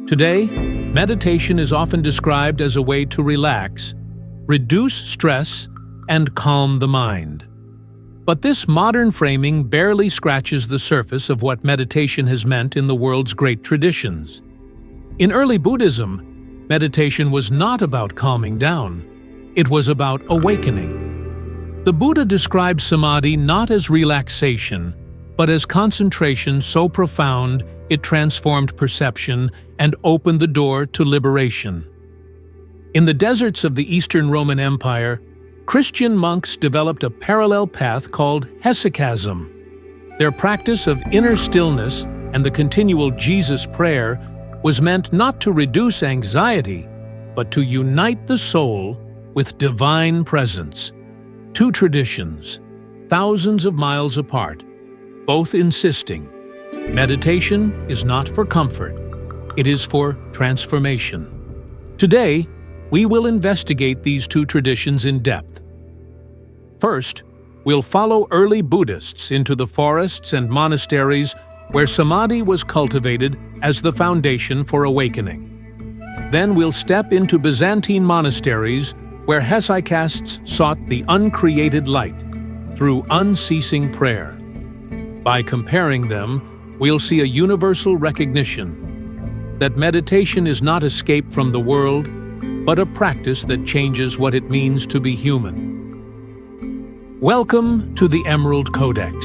Today, meditation is often described as a way to relax, reduce stress, and calm the mind. But this modern framing barely scratches the surface of what meditation has meant in the world's great traditions. In early Buddhism, meditation was not about calming down. It was about awakening. The Buddha described samadhi not as relaxation, but as concentration so profound it transformed perception and opened the door to liberation. In the deserts of the Eastern Roman Empire, Christian monks developed a parallel path called Hesychasm. Their practice of inner stillness and the continual Jesus prayer was meant not to reduce anxiety, but to unite the soul with divine presence. Two traditions, thousands of miles apart, both insisting, meditation is not for comfort, it is for transformation. Today, we will investigate these two traditions in depth. First, we'll follow early Buddhists into the forests and monasteries where samadhi was cultivated as the foundation for awakening. Then we'll step into Byzantine monasteries where hesychasts sought the uncreated light through unceasing prayer. By comparing them, we'll see a universal recognition that meditation is not escape from the world, but a practice that changes what it means to be human. Welcome to the Emerald Codex.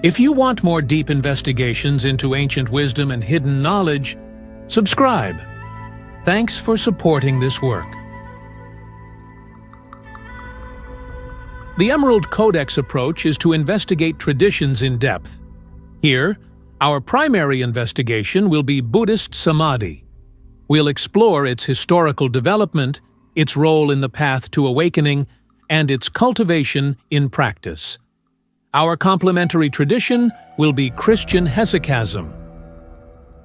If you want more deep investigations into ancient wisdom and hidden knowledge, subscribe. Thanks for supporting this work. The Emerald Codex approach is to investigate traditions in depth. Here, our primary investigation will be Buddhist Samadhi. We'll explore its historical development, its role in the path to awakening, and its cultivation in practice. Our complementary tradition will be Christian Hesychasm.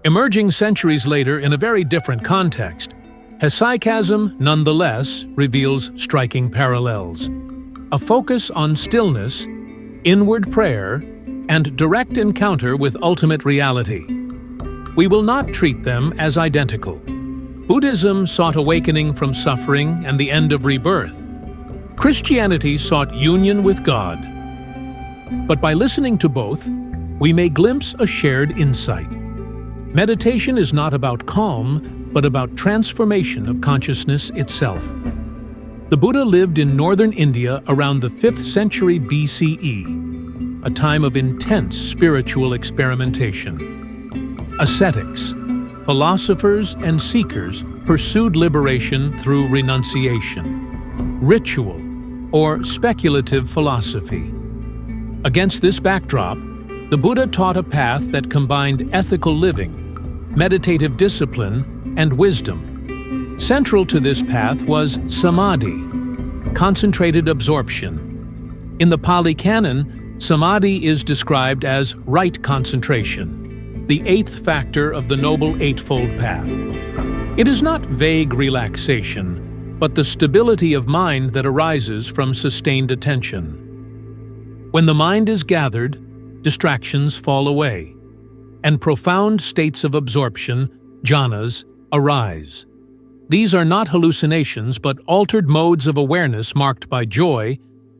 Emerging centuries later in a very different context, Hesychasm nonetheless reveals striking parallels. A focus on stillness, inward prayer, and direct encounter with ultimate reality. We will not treat them as identical. Buddhism sought awakening from suffering and the end of rebirth. Christianity sought union with God. But by listening to both, we may glimpse a shared insight. Meditation is not about calm, but about transformation of consciousness itself. The Buddha lived in northern India around the 5th century BCE, a time of intense spiritual experimentation. Ascetics, philosophers, and seekers pursued liberation through renunciation, ritual, or speculative philosophy. Against this backdrop, the Buddha taught a path that combined ethical living, meditative discipline, and wisdom. Central to this path was samadhi, concentrated absorption. In the Pali Canon, samadhi is described as right concentration, the 8th factor of the Noble Eightfold Path. It is not vague relaxation, but the stability of mind that arises from sustained attention. When the mind is gathered, distractions fall away, and profound states of absorption, jhanas, arise. These are not hallucinations but altered modes of awareness marked by joy,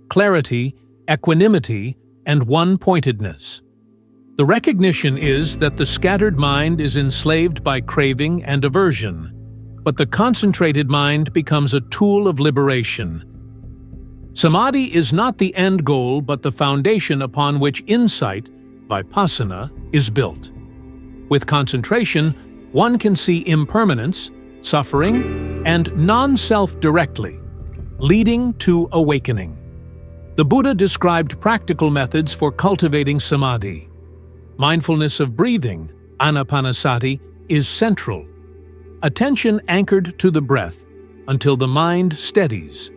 clarity, equanimity, and one-pointedness. The recognition is that the scattered mind is enslaved by craving and aversion, but the concentrated mind becomes a tool of liberation. Samadhi is not the end goal but the foundation upon which insight, Vipassana, is built. With concentration, one can see impermanence, suffering, and non-self directly, leading to awakening. The Buddha described practical methods for cultivating samadhi. Mindfulness of breathing, Anapanasati, is central. Attention anchored to the breath until the mind steadies.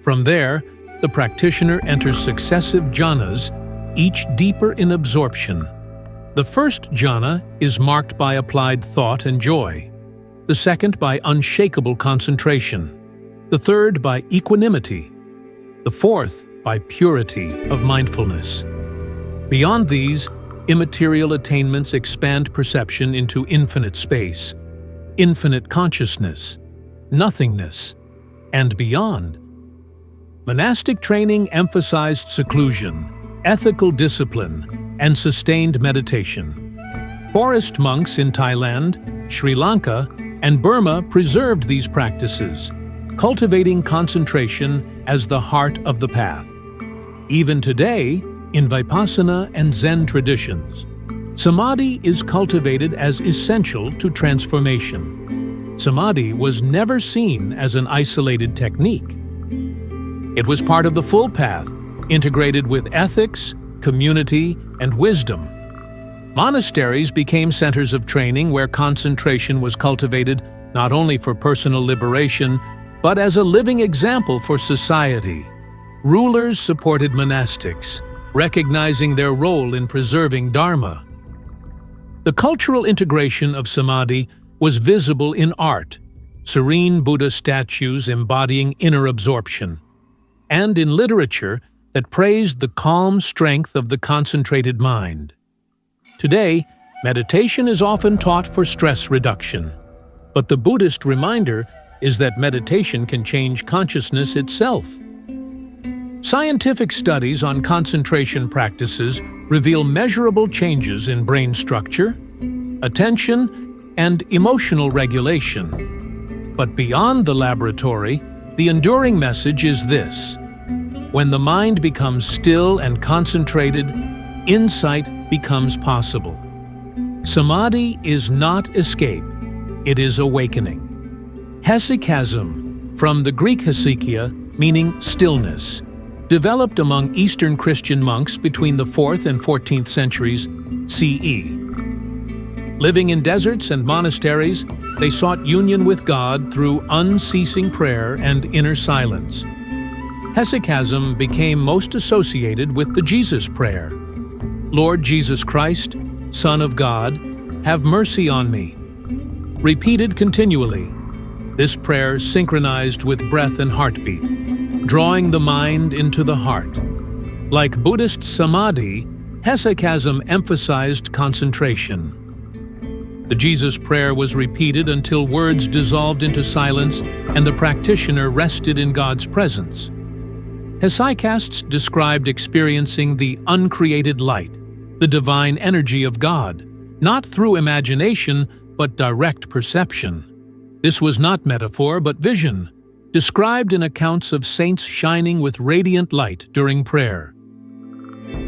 From there, the practitioner enters successive jhanas, each deeper in absorption. The first jhana is marked by applied thought and joy, the second by unshakable concentration, the third by equanimity, the fourth by purity of mindfulness. Beyond these, immaterial attainments expand perception into infinite space, infinite consciousness, nothingness, and beyond. Monastic training emphasized seclusion, ethical discipline, and sustained meditation. Forest monks in Thailand, Sri Lanka, and Burma preserved these practices, cultivating concentration as the heart of the path. Even today, in Vipassana and Zen traditions, Samadhi is cultivated as essential to transformation. Samadhi was never seen as an isolated technique. It was part of the full path, integrated with ethics, community, and wisdom. Monasteries became centers of training where concentration was cultivated not only for personal liberation, but as a living example for society. Rulers supported monastics, recognizing their role in preserving Dharma. The cultural integration of Samadhi was visible in art, serene Buddha statues embodying inner absorption, and in literature that praised the calm strength of the concentrated mind. Today, meditation is often taught for stress reduction, but the Buddhist reminder is that meditation can change consciousness itself. Scientific studies on concentration practices reveal measurable changes in brain structure, attention, and emotional regulation. But beyond the laboratory, the enduring message is this: when the mind becomes still and concentrated, insight becomes possible. Samadhi is not escape, it is awakening. Hesychasm, from the Greek hesychia, meaning stillness, developed among Eastern Christian monks between the 4th and 14th centuries CE. Living in deserts and monasteries, they sought union with God through unceasing prayer and inner silence. Hesychasm became most associated with the Jesus prayer. Lord Jesus Christ, Son of God, have mercy on me. Repeated continually, this prayer synchronized with breath and heartbeat, drawing the mind into the heart. Like Buddhist Samadhi, Hesychasm emphasized concentration. The Jesus prayer was repeated until words dissolved into silence and the practitioner rested in God's presence. Hesychasts described experiencing the uncreated light, the divine energy of God, not through imagination, but direct perception. This was not metaphor, but vision, described in accounts of saints shining with radiant light during prayer.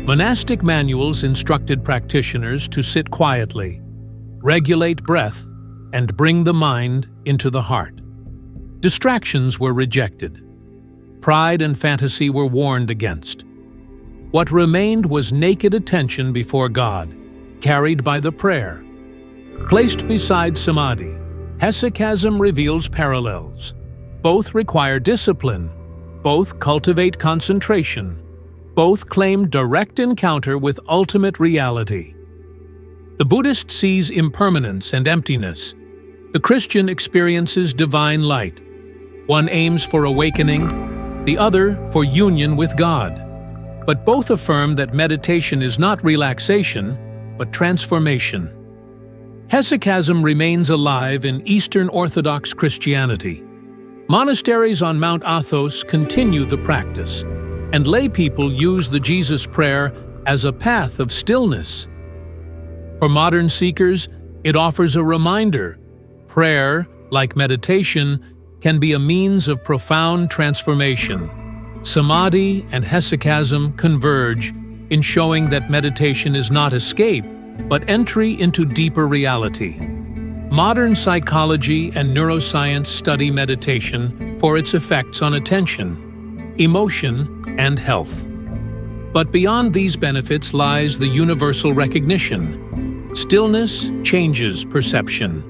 Monastic manuals instructed practitioners to sit quietly, regulate breath, and bring the mind into the heart. Distractions were rejected. Pride and fantasy were warned against. What remained was naked attention before God, carried by the prayer. Placed beside Samadhi, Hesychasm reveals parallels. Both require discipline, both cultivate concentration, both claim direct encounter with ultimate reality. The Buddhist sees impermanence and emptiness. The Christian experiences divine light. One aims for awakening, the other for union with God. But both affirm that meditation is not relaxation, but transformation. Hesychasm remains alive in Eastern Orthodox Christianity. Monasteries on Mount Athos continue the practice, and lay people use the Jesus prayer as a path of stillness. For modern seekers, it offers a reminder: prayer, like meditation, can be a means of profound transformation. Samadhi and Hesychasm converge in showing that meditation is not escape, but entry into deeper reality. Modern psychology and neuroscience study meditation for its effects on attention, emotion, and health. But beyond these benefits lies the universal recognition: stillness changes perception.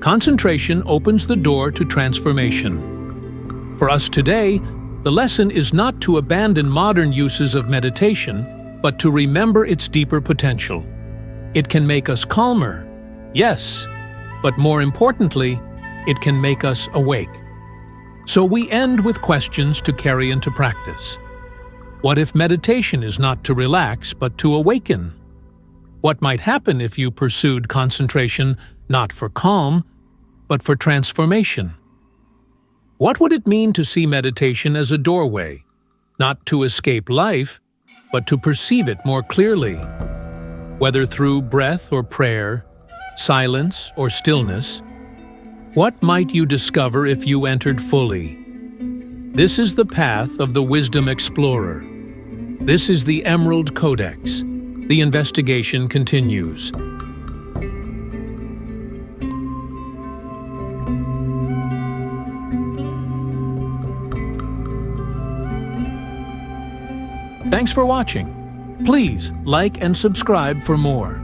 Concentration opens the door to transformation. For us today, the lesson is not to abandon modern uses of meditation, but to remember its deeper potential. It can make us calmer, yes, but more importantly, it can make us awake. So we end with questions to carry into practice. What if meditation is not to relax but to awaken? What might happen if you pursued concentration not for calm, but for transformation? What would it mean to see meditation as a doorway, not to escape life, but to perceive it more clearly? Whether through breath or prayer, silence or stillness, what might you discover if you entered fully? This is the path of the wisdom explorer. This is the Emerald Codex. The investigation continues. Thanks for watching. Please like and subscribe for more.